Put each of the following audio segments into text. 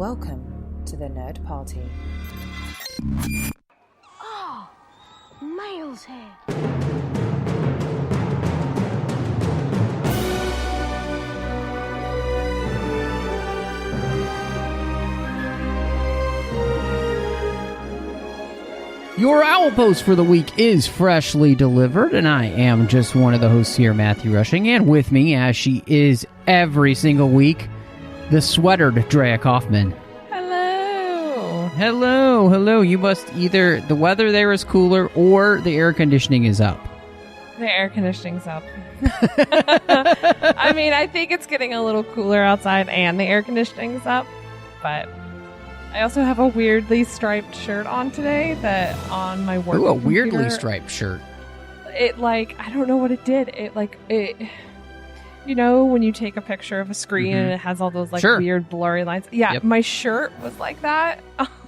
Welcome to the Nerd Party. Oh, Miles here. Your owl post for the week is freshly delivered, and I am just one of the hosts here, Matthew Rushing, and with me, as she is every single week, the sweatered Andrea Coffman. Hello. Hello. You must either, the weather there is cooler or the air conditioning is up. The air conditioning's up. I mean, I think it's getting a little cooler outside and the air conditioning's up, but I also have a weirdly striped shirt on today that on my work Ooh, a weirdly computer, striped shirt. It I don't know what it did. It you know when you take a picture of a screen and it has all those Sure. weird blurry lines? Yeah, Yep. my shirt was like that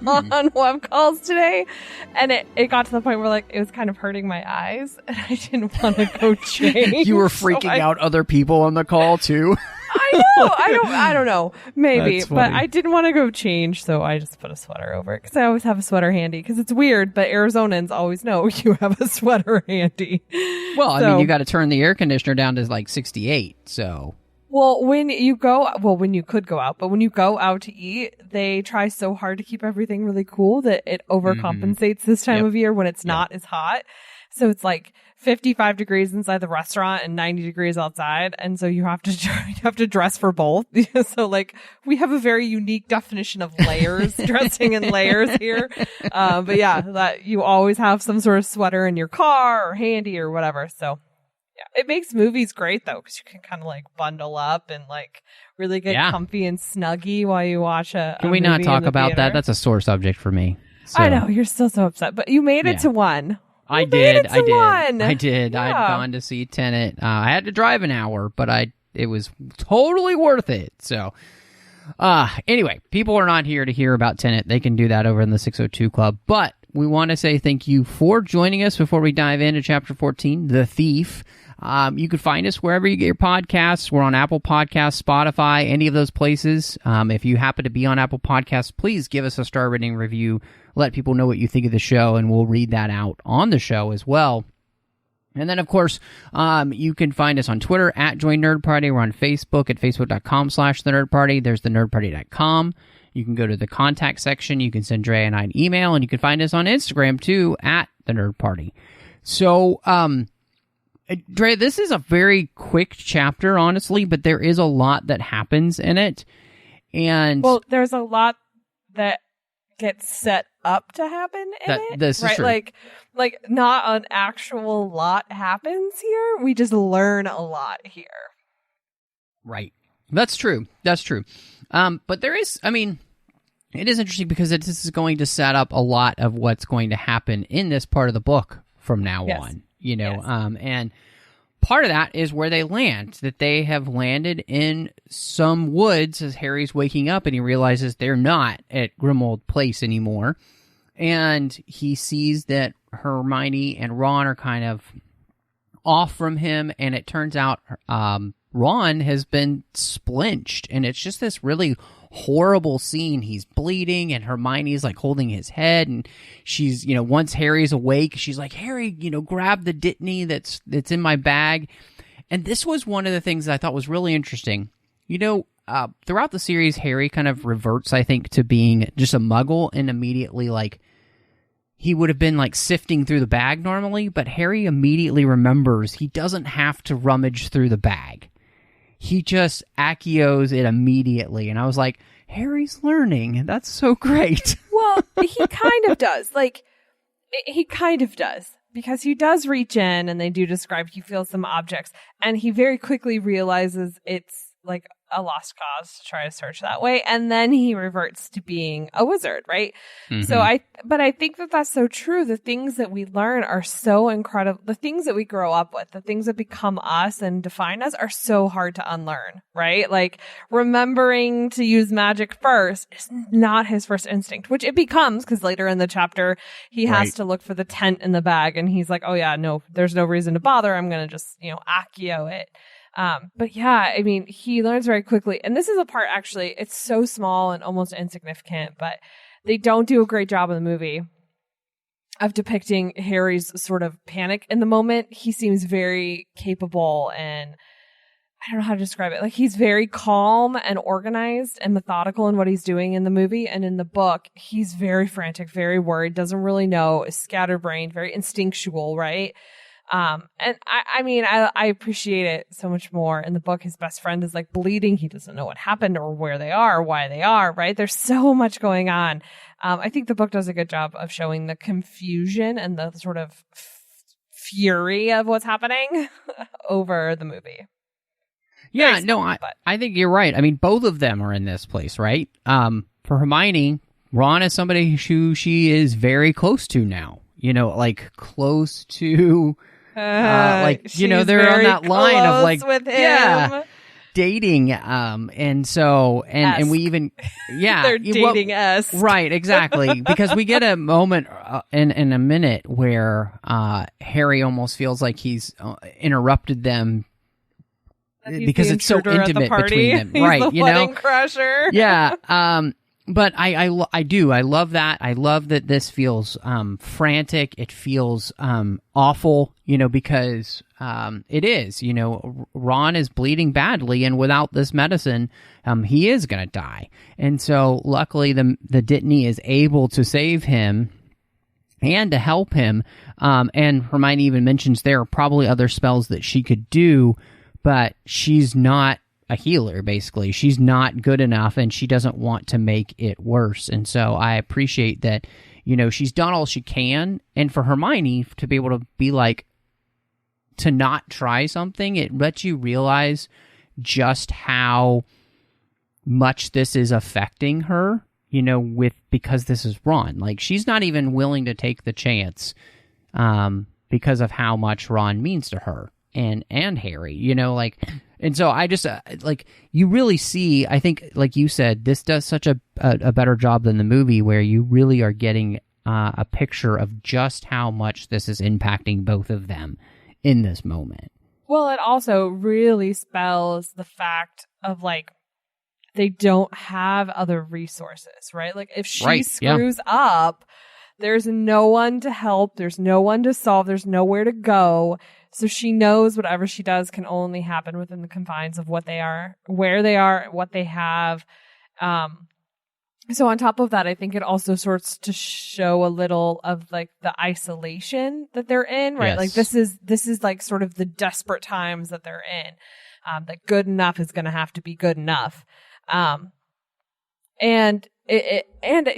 on web calls today. And it got to the point where it was kind of hurting my eyes and I didn't want to go change. You were so freaking out other people on the call, too. I know. I don't know. Maybe. That's But funny. I didn't want to go change, so I just put a sweater over it. Because I always have a sweater handy. Because it's weird, but Arizonans always know you have a sweater handy. Well, I mean, you got to turn the air conditioner down to 68, so... Well, when you could go out, but when you go out to eat, they try so hard to keep everything really cool that it overcompensates this time of year when it's not as hot. So it's 55 degrees inside the restaurant and 90 degrees outside. And so you have to dress for both. So we have a very unique definition of layers, dressing in layers here. But yeah, that you always have some sort of sweater in your car or handy or whatever. So yeah, it makes movies great though, because you can kind of bundle up and really get comfy and snuggy while you watch a Can we not movie talk in the about theater. that? That's a sore subject for me. So. I know, you're still so upset, but you made it to one. I You made did. it to one. I did. Yeah. I'd gone to see Tenet. I had to drive an hour, but it was totally worth it. So, anyway, people are not here to hear about Tenet. They can do that over in the 602 Club. But we want to say thank you for joining us before we dive into Chapter 14, The Thief. You can find us wherever you get your podcasts. We're on Apple Podcasts, Spotify, any of those places. If you happen to be on Apple Podcasts, please give us a star rating review. Let people know what you think of the show, and we'll read that out on the show as well. And then, of course, you can find us on Twitter at Join Nerd Party. We're on Facebook at facebook.com/The Nerd Party. There's thenerdparty.com. You can go to the contact section. You can send Dre and I an email, and you can find us on Instagram, too, at The Nerd Party. So, Dre, this is a very quick chapter, honestly, but there is a lot that happens in it. And Well, there's a lot that gets set up to happen in it. This is right? true. Like not an actual lot happens here. We just learn a lot here. Right. That's true. But there is, it is interesting because this is going to set up a lot of what's going to happen in this part of the book from now on. Yes. And part of that is where they land, that they have landed in some woods as Harry's waking up and he realizes they're not at Grimmauld Place anymore. And he sees that Hermione and Ron are kind of off from him, and it turns out Ron has been splinched, and it's just this really horrible scene. He's bleeding, and Hermione's holding his head, and she's, once Harry's awake, she's like, Harry, grab the dittany that's in my bag. And this was one of the things that I thought was really interesting. Throughout the series, Harry kind of reverts, I think, to being just a muggle, and immediately, he would have been, sifting through the bag normally, but Harry immediately remembers he doesn't have to rummage through the bag. He just accios it immediately, and I was like, Harry's learning. That's so great. Well, he kind of does. He kind of does. Because he does reach in, and they do describe he feels some objects, and he very quickly realizes it's a lost cause to try to search that way, and then he reverts to being a wizard, right? Mm-hmm. So I think that that's so true. The things that we learn are so incredible. The things that we grow up with, the things that become us and define us, are so hard to unlearn, right? Remembering to use magic first is not his first instinct, which it becomes, because later in the chapter he has to look for the tent in the bag, and he's like, oh yeah, no, there's no reason to bother, I'm gonna just accio it. But yeah, I mean, he learns very quickly. And this is a part, actually, it's so small and almost insignificant, but they don't do a great job in the movie of depicting Harry's sort of panic in the moment. He seems very capable, and I don't know how to describe it. Like, he's very calm and organized and methodical in what he's doing in the movie. And in the book, he's very frantic, very worried, doesn't really know, is scatterbrained, very instinctual, right? And I mean, I appreciate it so much more. In the book, his best friend is like bleeding. He doesn't know what happened or where they are or why they are, right? There's so much going on. I think the book does a good job of showing the confusion and the sort of fury of what's happening over the movie. Yeah, no, I think you're right. I mean, both of them are in this place, right? For Hermione, Ron is somebody who she is very close to now. You know, like close to, like, you know, they're on that line of like, with him. Yeah, dating. And so, and we even, yeah, they're dating us. Right, exactly. Because we get a moment in a minute where Harry almost feels like he's interrupted them. Because it's so intimate between them, He's right? The wedding crusher. Yeah. But I do. I love that. I love that this feels frantic. It feels awful, you know, because it is. You know, Ron is bleeding badly, and without this medicine, he is going to die. And so, luckily, the Dittany is able to save him and to help him. And Hermione even mentions there are probably other spells that she could do, but she's not a healer, basically. She's not good enough, and she doesn't want to make it worse. And so I appreciate that, you know, she's done all she can. And for Hermione to be able to be like, to not try something, it lets you realize just how much this is affecting her, you know, because this is Ron. Like, she's not even willing to take the chance because of how much Ron means to her and Harry, you know, like. And so I just, like, you really see, I think, like you said, this does such a better job than the movie, where you really are getting a picture of just how much this is impacting both of them in this moment. Well, it also really spells the fact of, like, they don't have other resources, right? Like, if she screws up, there's no one to help, there's no one to solve, there's nowhere to go. So she knows whatever she does can only happen within the confines of what they are, where they are, what they have. So on top of that, I think it also sorts to show a little of like the isolation that they're in, right? Yes. Like this is like sort of the desperate times that they're in. That good enough is going to have to be good enough. And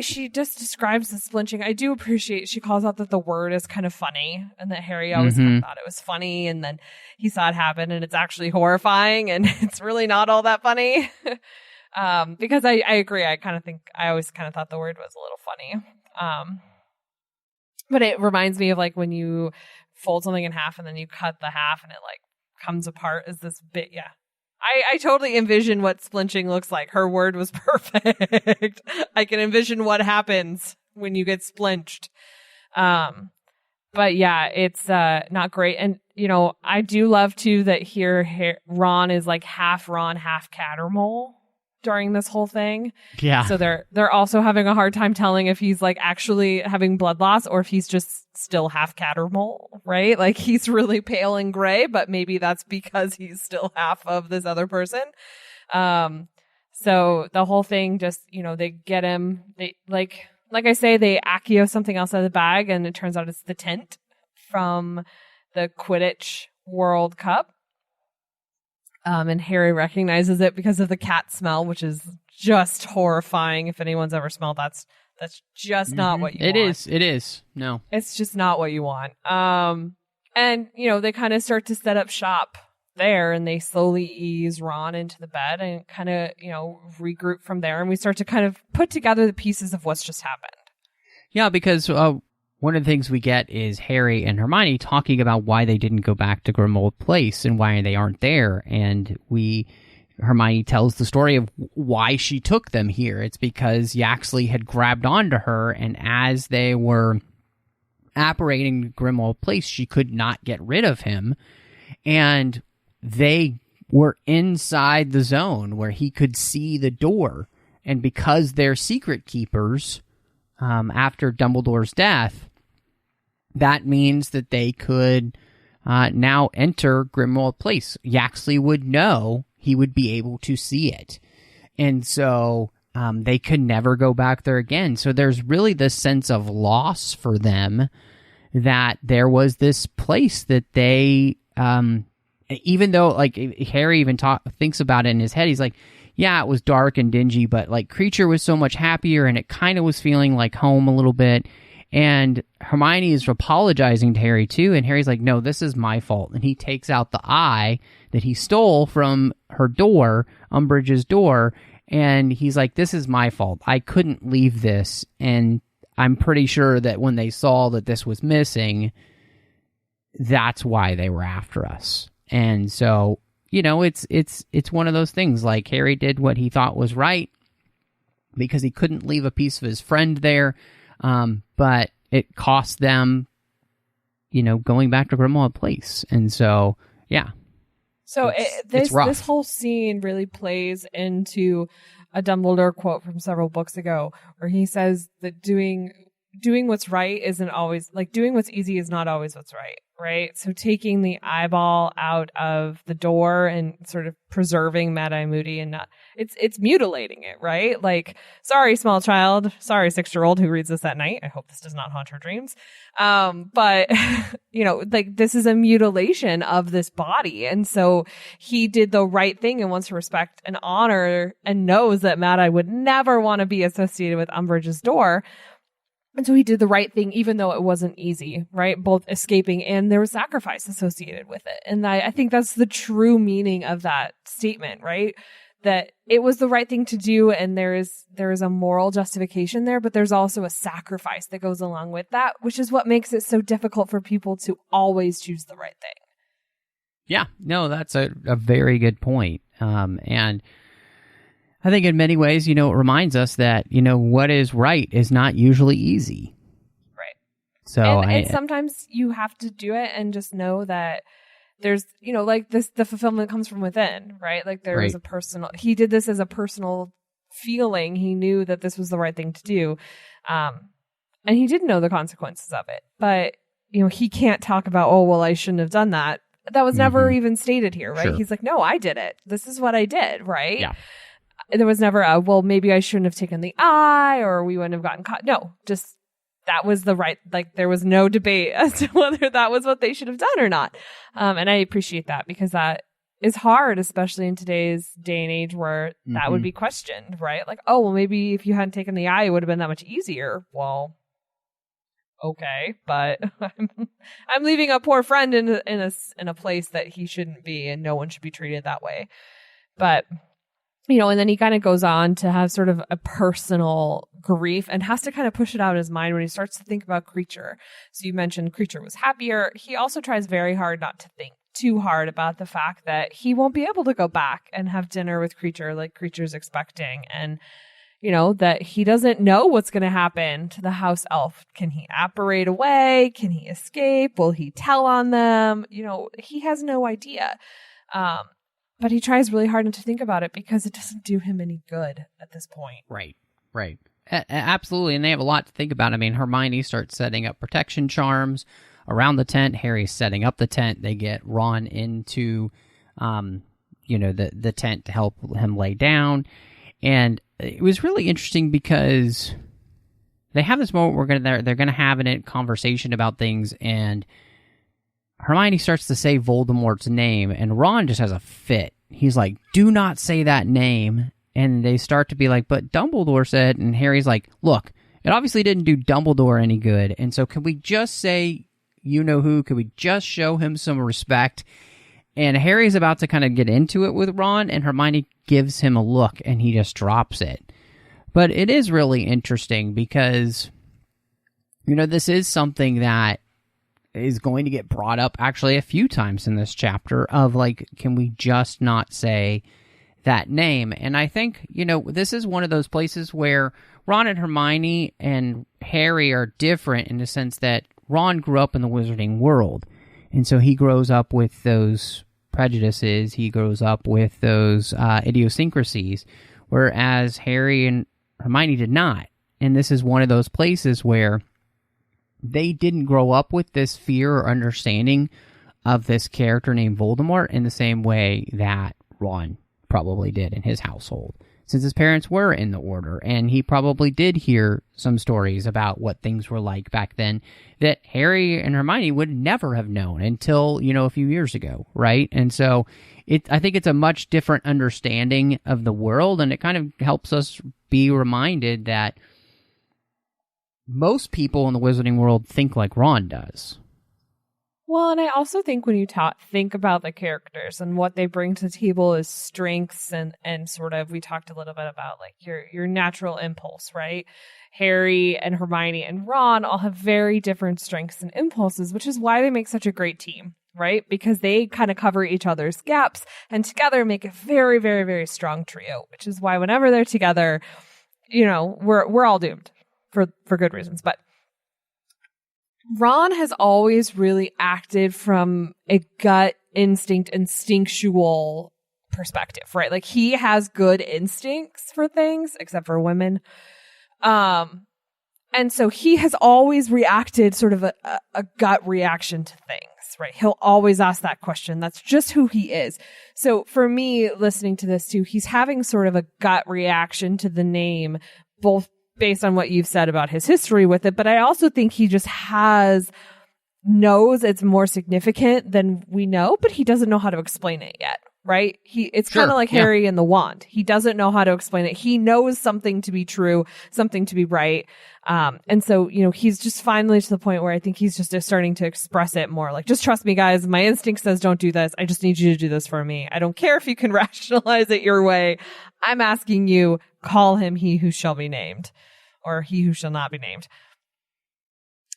she just describes the flinching. I do appreciate she calls out that the word is kind of funny, and that Harry always kind of thought it was funny, and then he saw it happen, and it's actually horrifying, and it's really not all that funny. Because I agree. I always kind of thought the word was a little funny. But it reminds me of like when you fold something in half and then you cut the half and it like comes apart as this bit. Yeah. I totally envision what splinching looks like. Her word was perfect. I can envision what happens when you get splinched. But yeah, it's not great. And, you know, I do love too that here Ron is like half Ron, half Cattermole during this whole thing. Yeah. So they're also having a hard time telling if he's like actually having blood loss or if he's just still half Cattermole, right? Like he's really pale and gray, but maybe that's because he's still half of this other person. So the whole thing just, you know, they get him, they like I say, they Accio something else out of the bag, and it turns out it's the tent from the Quidditch World Cup. And Harry recognizes it because of the cat smell, which is just horrifying. If anyone's ever smelled that's just not what you want. It is. No. It's just not what you want. And, you know, they kind of start to set up shop there, and they slowly ease Ron into the bed and kind of, you know, regroup from there. And we start to kind of put together the pieces of what's just happened. Yeah, because one of the things we get is Harry and Hermione talking about why they didn't go back to Grimmauld Place and why they aren't there. And Hermione tells the story of why she took them here. It's because Yaxley had grabbed onto her, and as they were apparating Grimmauld Place, she could not get rid of him. And they were inside the zone where he could see the door. And because they're secret keepers, after Dumbledore's death, that means that they could now enter Grimmauld Place. Yaxley would know, he would be able to see it. And so they could never go back there again. So there's really this sense of loss for them, that there was this place that they, even though, like, Harry even thinks about it in his head, he's like, yeah, it was dark and dingy, but, like, Kreacher was so much happier, and it kind of was feeling like home a little bit. And Hermione is apologizing to Harry, too, and Harry's like, no, this is my fault. And he takes out the eye that he stole from her door, Umbridge's door, and he's like, this is my fault. I couldn't leave this, and I'm pretty sure that when they saw that this was missing, that's why they were after us. And so, you know, it's one of those things, like, Harry did what he thought was right because he couldn't leave a piece of his friend there, but it cost them, you know, going back to Grimmauld Place. And so, yeah. So this whole scene really plays into a Dumbledore quote from several books ago, where he says that doing what's right isn't always, like, doing what's easy is not always what's right, right? So taking the eyeball out of the door and sort of preserving Mad-Eye Moody, and not, it's mutilating it, right? Like, sorry, small child, sorry, 6-year-old who reads this at night. I hope this does not haunt her dreams. But you know, like, this is a mutilation of this body. And so he did the right thing and wants to respect and honor, and knows that Mad-Eye would never want to be associated with Umbridge's door. And so he did the right thing, even though it wasn't easy, right? Both escaping and there was sacrifice associated with it. And I think that's the true meaning of that statement, right? That it was the right thing to do, and there is a moral justification there, but there's also a sacrifice that goes along with that, which is what makes it so difficult for people to always choose the right thing. Yeah, no, that's a very good point. And I think in many ways, you know, it reminds us that, you know, what is right is not usually easy. Right. So and sometimes you have to do it and just know that there's, you know, like this, the fulfillment comes from within, right? Like there is a personal, he did this as a personal feeling. He knew that this was the right thing to do. And he didn't know the consequences of it, but, you know, he can't talk about, oh, well, I shouldn't have done that. That was never even stated here, right? Sure. He's like, no, I did it. This is what I did, right? Yeah. There was never a, well, maybe I shouldn't have taken the eye, or we wouldn't have gotten caught. No, just that was the right, like, there was no debate as to whether that was what they should have done or not. And I appreciate that, because that is hard, especially in today's day and age where that would be questioned, right? Like, oh, well, maybe if you hadn't taken the eye, it would have been that much easier. Well, okay, but I'm leaving a poor friend in a place that he shouldn't be, and no one should be treated that way. But, you know, and then he kind of goes on to have sort of a personal grief and has to kind of push it out of his mind when he starts to think about Kreacher. So you mentioned Kreacher was happier. He also tries very hard not to think too hard about the fact that he won't be able to go back and have dinner with Kreacher like Kreacher's expecting. And, you know, that he doesn't know what's going to happen to the house elf. Can he apparate away? Can he escape? Will he tell on them? You know, he has no idea. But he tries really hard not to think about it because it doesn't do him any good at this point. Right. Absolutely, and they have a lot to think about. I mean, Hermione starts setting up protection charms around the tent. Harry's setting up the tent. They get Ron into, the tent to help him lay down. And it was really interesting because they have this moment where they're going to have a conversation about things, and Hermione starts to say Voldemort's name, and Ron just has a fit. He's like, do not say that name. And they start to be like, but Dumbledore said, and Harry's like, look, it obviously didn't do Dumbledore any good. And so can we just say, you know who? Can we just show him some respect? And Harry's about to kind of get into it with Ron, and Hermione gives him a look, and he just drops it. But it is really interesting because, you know, this is something that is going to get brought up actually a few times in this chapter of, like, can we just not say that name? And I think, you know, this is one of those places where Ron and Hermione and Harry are different in the sense that Ron grew up in the wizarding world. And so he grows up with those prejudices. He grows up with those idiosyncrasies, whereas Harry and Hermione did not. And this is one of those places where they didn't grow up with this fear or understanding of this character named Voldemort in the same way that Ron probably did in his household, since his parents were in the Order, and he probably did hear some stories about what things were like back then that Harry and Hermione would never have known until, a few years ago, right? And so I think it's a much different understanding of the world, and it kind of helps us be reminded that most people in the wizarding world think like Ron does. Well, and I also think when you think about the characters and what they bring to the table as strengths and sort of, we talked a little bit about like your natural impulse, right? Harry and Hermione and Ron all have very different strengths and impulses, which is why they make such a great team, right? Because they kind of cover each other's gaps and together make a very, very, very strong trio, which is why whenever they're together, we're all doomed for good reasons. But Ron has always really acted from a gut instinct, instinctual perspective, right? Like he has good instincts for things, except for women. And so he has always reacted sort of a gut reaction to things, right? He'll always ask that question. That's just who he is. So for me, listening to this too, he's having sort of a gut reaction to the name, both based on what you've said about his history with it. But I also think he just knows it's more significant than we know, but he doesn't know how to explain it yet, right? It's kind of like Harry and the wand. He doesn't know how to explain it. He knows something to be true, something to be right. And so, he's just finally to the point where I think he's just starting to express it more. Like, just trust me, guys. My instinct says don't do this. I just need you to do this for me. I don't care if you can rationalize it your way. I'm asking you, call him he who shall be named, or he who shall not be named.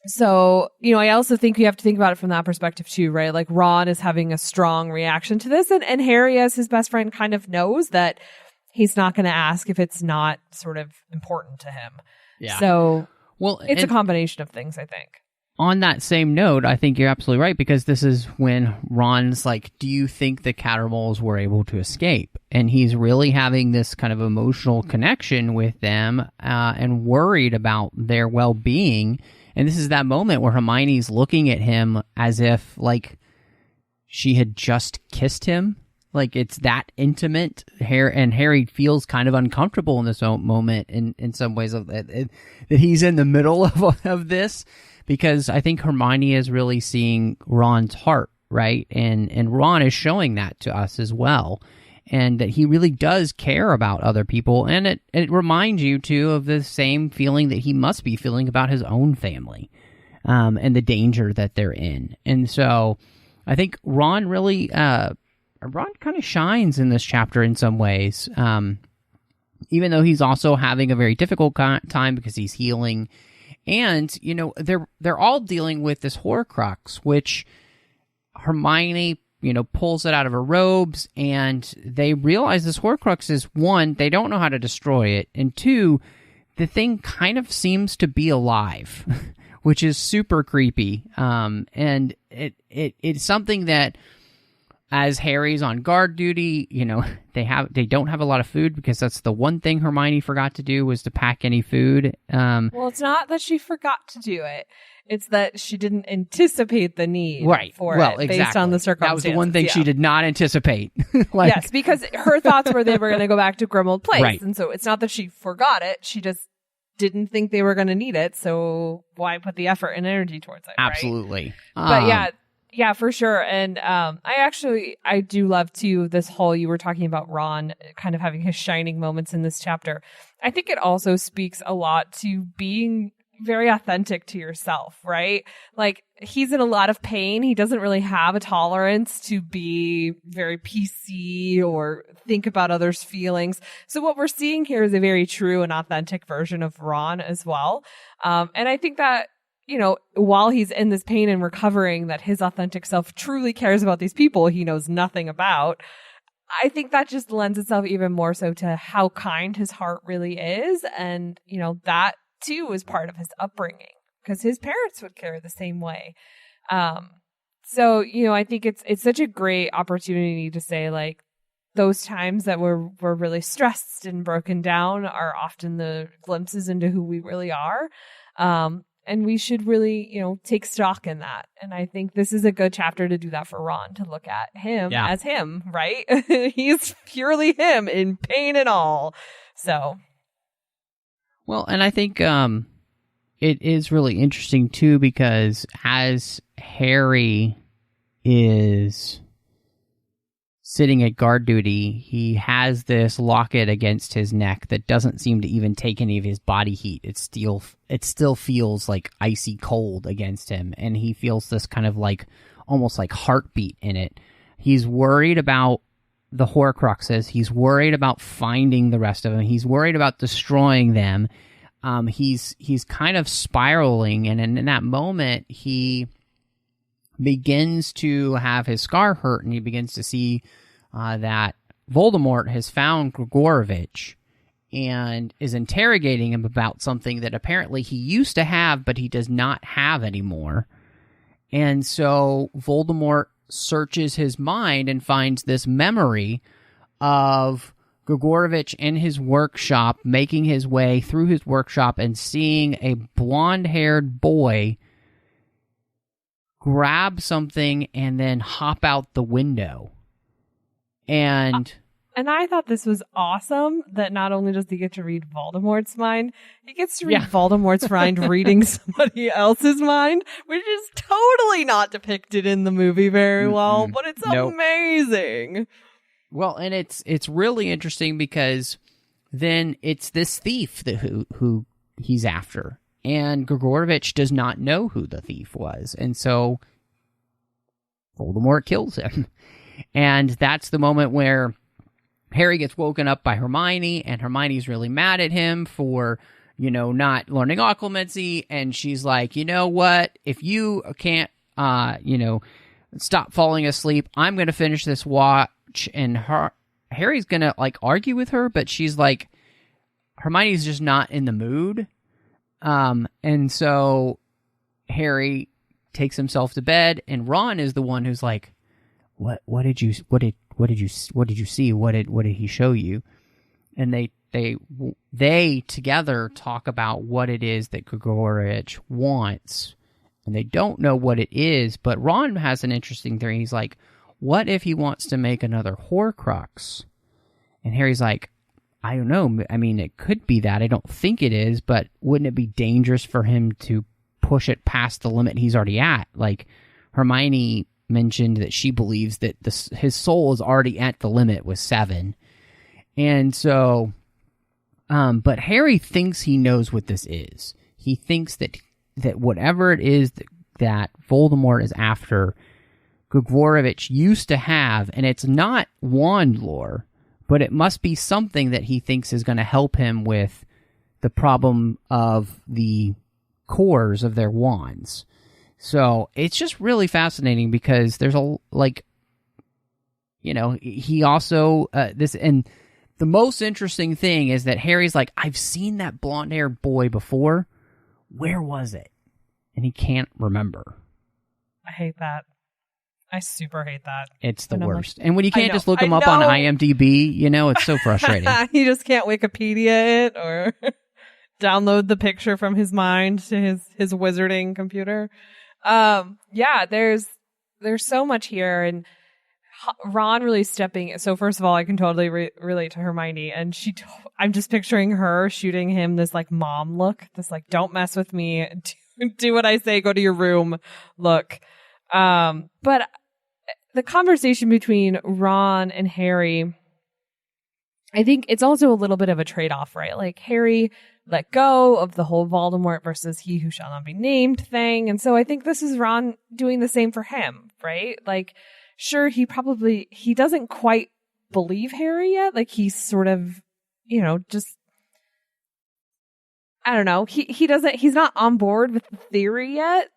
So, I also think you have to think about it from that perspective too, right? Like Ron is having a strong reaction to this, and Harry, as his best friend, kind of knows that he's not going to ask if it's not sort of important to him. Yeah. So, it's a combination of things, I think. On that same note, I think you're absolutely right, because this is when Ron's like, do you think the Cattermoles were able to escape? And he's really having this kind of emotional connection with them and worried about their well-being. And this is that moment where Hermione's looking at him as if, like, she had just kissed him. Like, it's that intimate. And Harry feels kind of uncomfortable in this moment in some ways that he's in the middle of this. Because I think Hermione is really seeing Ron's heart, right? And Ron is showing that to us as well. And that he really does care about other people. And it reminds you, too, of the same feeling that he must be feeling about his own family and the danger that they're in. And so I think Ron really, Ron kind of shines in this chapter in some ways. Even though he's also having a very difficult time because he's healing. And, they're all dealing with this Horcrux, which Hermione, pulls it out of her robes, and they realize this Horcrux is, one, they don't know how to destroy it, and two, the thing kind of seems to be alive, which is super creepy. And it's something that, as Harry's on guard duty, they don't have a lot of food, because that's the one thing Hermione forgot to do, was to pack any food. Well, it's not that she forgot to do it. It's that she didn't anticipate the need for it based on the circumstances. That was the one thing she did not anticipate. Yes, because her thoughts were they were going to go back to Grimmauld Place. Right. And so it's not that she forgot it. She just didn't think they were going to need it. So why put the effort and energy towards it? Absolutely. Right? But yeah, for sure. And I do love, too, this whole, you were talking about Ron kind of having his shining moments in this chapter. I think it also speaks a lot to being very authentic to yourself, right? Like, he's in a lot of pain. He doesn't really have a tolerance to be very PC or think about others' feelings. So what we're seeing here is a very true and authentic version of Ron as well. And I think that, while he's in this pain and recovering, that his authentic self truly cares about these people he knows nothing about. I think that just lends itself even more so to how kind his heart really is. And, that too is part of his upbringing, because his parents would care the same way. So, I think it's such a great opportunity to say, like, those times that we're really stressed and broken down are often the glimpses into who we really are. And we should really, take stock in that. And I think this is a good chapter to do that for Ron, to look at him as him, right? He's purely him in pain and all. So. Well, and I think it is really interesting, too, because as Harry is sitting at guard duty, he has this locket against his neck that doesn't seem to even take any of his body heat. It still feels like icy cold against him, and he feels this kind of like almost like heartbeat in it. He's worried about the Horcruxes. He's worried about finding the rest of them. He's worried about destroying them. He's kind of spiraling, and in that moment, he begins to have his scar hurt, and he begins to see that Voldemort has found Gregorovitch and is interrogating him about something that apparently he used to have, but he does not have anymore. And so Voldemort searches his mind and finds this memory of Gregorovitch in his workshop, making his way through his workshop and seeing a blonde-haired boy grab something and then hop out the window. And I thought this was awesome that not only does he get to read Voldemort's mind, he gets to read Voldemort's mind reading somebody else's mind, which is totally not depicted in the movie very well, but it's amazing. Well, and it's really interesting because then it's this thief that who he's after. And Gregorovitch does not know who the thief was. And so Voldemort kills him. And that's the moment where Harry gets woken up by Hermione, and Hermione's really mad at him for, not learning occlumency. And she's like, you know what? If you can't, stop falling asleep, I'm going to finish this watch. And Harry's going to, argue with her, but she's like, Hermione's just not in the mood. And so Harry takes himself to bed, and Ron is the one who's like, what did you see? What did he show you? And they together talk about what it is that Gregorovitch wants, and they don't know what it is, but Ron has an interesting theory. He's like, what if he wants to make another Horcrux? And Harry's like, I don't know. I mean, it could be that. I don't think it is, but wouldn't it be dangerous for him to push it past the limit he's already at? Like, Hermione mentioned that she believes that his soul is already at the limit with 7. And so, but Harry thinks he knows what this is. He thinks that whatever it is that Voldemort is after, Gregorovitch used to have, and it's not wand lore, but it must be something that he thinks is going to help him with the problem of the cores of their wands. So it's just really fascinating because there's he also, and the most interesting thing is that Harry's like, I've seen that blonde-haired boy before. Where was it? And he can't remember. I hate that. I super hate that. It's the worst. And when you can't just look him up on IMDb, it's so frustrating. He just can't Wikipedia it or download the picture from his mind to his wizarding computer. There's so much here, and Ron really stepping. So first of all, I can totally relate to Hermione, and I'm just picturing her shooting him this mom look, this don't mess with me, do what I say, go to your room look. But the conversation between Ron and Harry, I think it's also a little bit of a trade-off, right? Like, Harry let go of the whole Voldemort versus he who shall not be named thing. And so I think this is Ron doing the same for him, right? Like, sure, he doesn't quite believe Harry yet. Like, he's sort of, just, I don't know. He's not on board with the theory yet,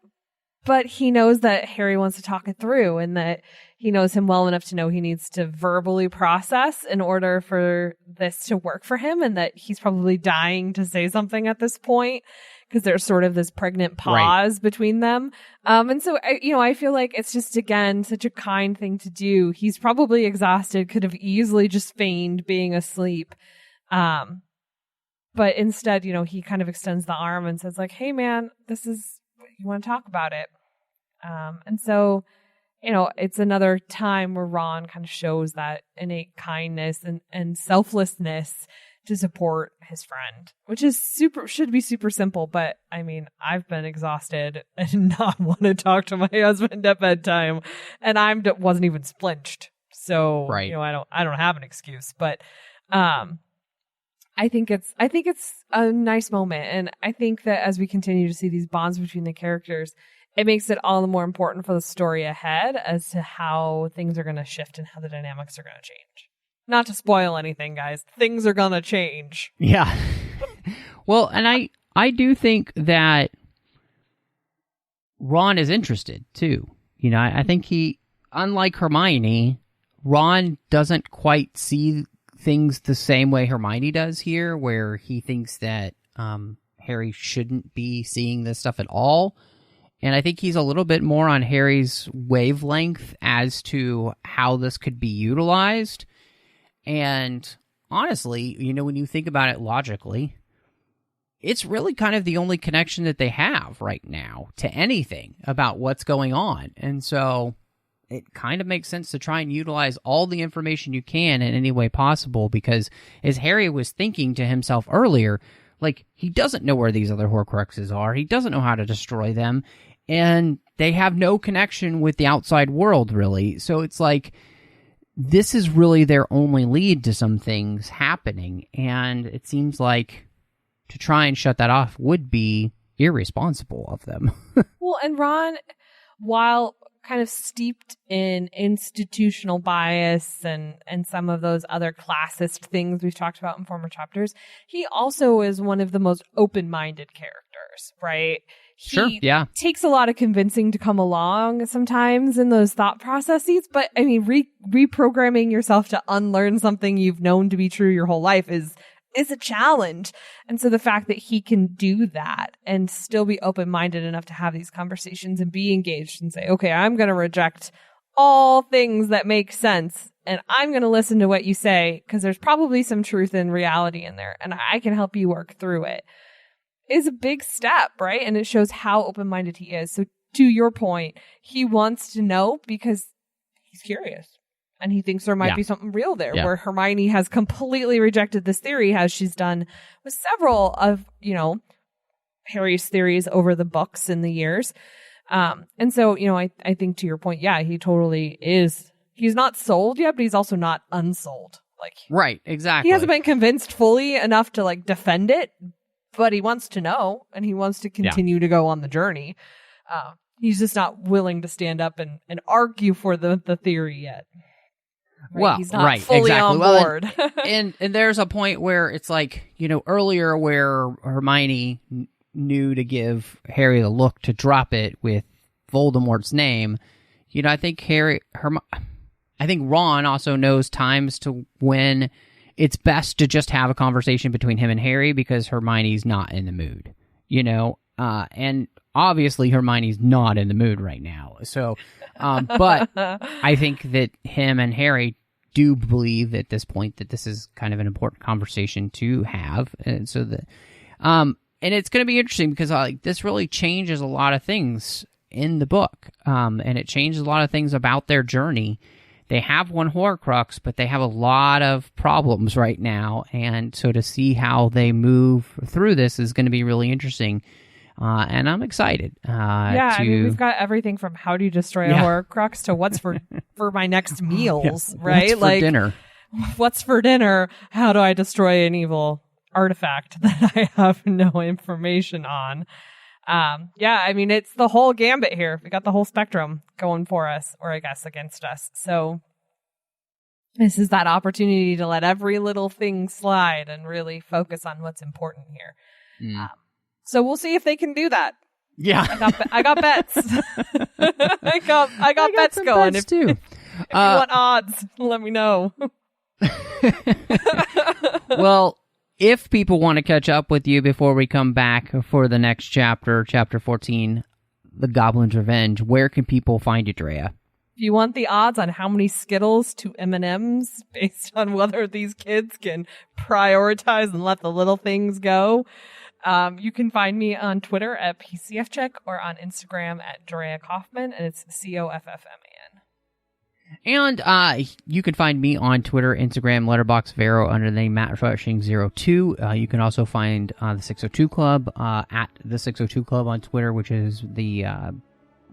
But he knows that Harry wants to talk it through, and that he knows him well enough to know he needs to verbally process in order for this to work for him, and that he's probably dying to say something at this point because there's sort of this pregnant pause between them. And so, I feel like it's just, again, such a kind thing to do. He's probably exhausted, could have easily just feigned being asleep. But instead, he kind of extends the arm and says, like, hey, man, you want to talk about it. And so, it's another time where Ron kind of shows that innate kindness and selflessness to support his friend, which is should be super simple. But I mean, I've been exhausted and not want to talk to my husband at bedtime, and wasn't even splinched. So, I don't have an excuse, but, I think it's a nice moment. And I think that as we continue to see these bonds between the characters, it makes it all the more important for the story ahead as to how things are going to shift and how the dynamics are going to change. Not to spoil anything, guys. Things are going to change. Yeah. Well, and I do think that Ron is interested, too. I think unlike Hermione, Ron doesn't quite see things the same way Hermione does here, where he thinks that Harry shouldn't be seeing this stuff at all. And I think he's a little bit more on Harry's wavelength as to how this could be utilized. And honestly, when you think about it logically, it's really kind of the only connection that they have right now to anything about what's going on. And so it kind of makes sense to try and utilize all the information you can in any way possible, because as Harry was thinking to himself earlier, like, he doesn't know where these other Horcruxes are. He doesn't know how to destroy them. And they have no connection with the outside world, really. So it's like, this is really their only lead to some things happening. And it seems like to try and shut that off would be irresponsible of them. Well, and Ron, while kind of steeped in institutional bias and some of those other classist things we've talked about in former chapters, he also is one of the most open-minded characters, right? He takes a lot of convincing to come along sometimes in those thought processes, but I mean, reprogramming yourself to unlearn something you've known to be true your whole life is a challenge. And so the fact that he can do that and still be open-minded enough to have these conversations and be engaged and say, okay, I'm going to reject all things that make sense and I'm going to listen to what you say because there's probably some truth and reality in there and I can help you work through it, is a big step, right? And it shows how open-minded he is. So to your point, he wants to know because he's curious. And he thinks there might be something real there, where Hermione has completely rejected this theory, as she's done with several of, Harry's theories over the books in the years. And so, I think to your point, he totally is. He's not sold yet, but he's also not unsold. Like, right, exactly. He hasn't been convinced fully enough to defend it, but he wants to know and he wants to continue to go on the journey. He's just not willing to stand up and argue for the theory yet. Right? Well, he's not fully on board. And there's a point where it's like, earlier where Hermione knew to give Harry the look to drop it with Voldemort's name. I think I think Ron also knows times to when it's best to just have a conversation between him and Harry because Hermione's not in the mood, and obviously Hermione's not in the mood right now. So, but I think that him and Harry do believe at this point that this is kind of an important conversation to have. And so and it's going to be interesting because this really changes a lot of things in the book. And it changes a lot of things about their journey. They have one Horcrux, but they have a lot of problems right now. And so to see how they move through this is going to be really interesting. And I'm excited. I mean, we've got everything from how do you destroy a Horcrux to what's for my next meals, right? What's for dinner? What's for dinner? How do I destroy an evil artifact that I have no information on? I mean, it's the whole gambit here. We got the whole spectrum going for us, or I guess against us. So this is that opportunity to let every little thing slide and really focus on what's important here. So we'll see if they can do that. Yeah. I got bets. I got bets going. Bets too. If you want odds, let me know. Well, if people want to catch up with you before we come back for the next chapter, chapter 14, The Goblin's Revenge, where can people find you, Drea? If you want the odds on how many Skittles to M&Ms based on whether these kids can prioritize and let the little things go, you can find me on Twitter at PCFCheck or on Instagram at Drea Coffman, and it's Coffman. And you can find me on Twitter, Instagram, Letterboxd, Vero under the name MattRushing02. You can also find the 602 Club at the 602 Club on Twitter, which is the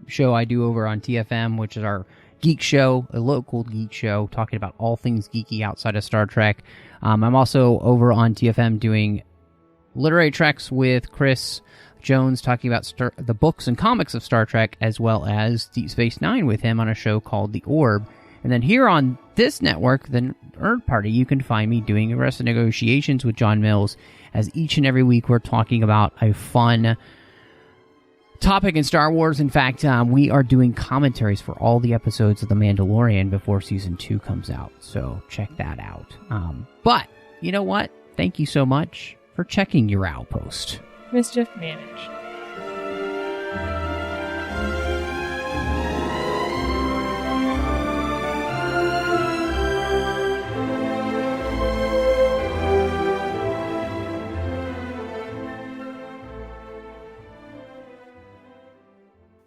show I do over on TFM, which is our geek show, a local geek show, talking about all things geeky outside of Star Trek. I'm also over on TFM doing Literary Treks with Chris Jones, talking about the books and comics of Star Trek, as well as Deep Space Nine with him on a show called The Orb. And then here on this network, the Nerd Party, you can find me doing Arrested Negotiations with John Mills, as each and every week we're talking about a fun topic in Star Wars. In fact, we are doing commentaries for all the episodes of The Mandalorian before Season 2 comes out, so check that out. But, you know what? Thank you so much for checking your outpost. Mischief managed.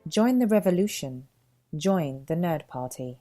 Join the revolution. Join the Nerd Party.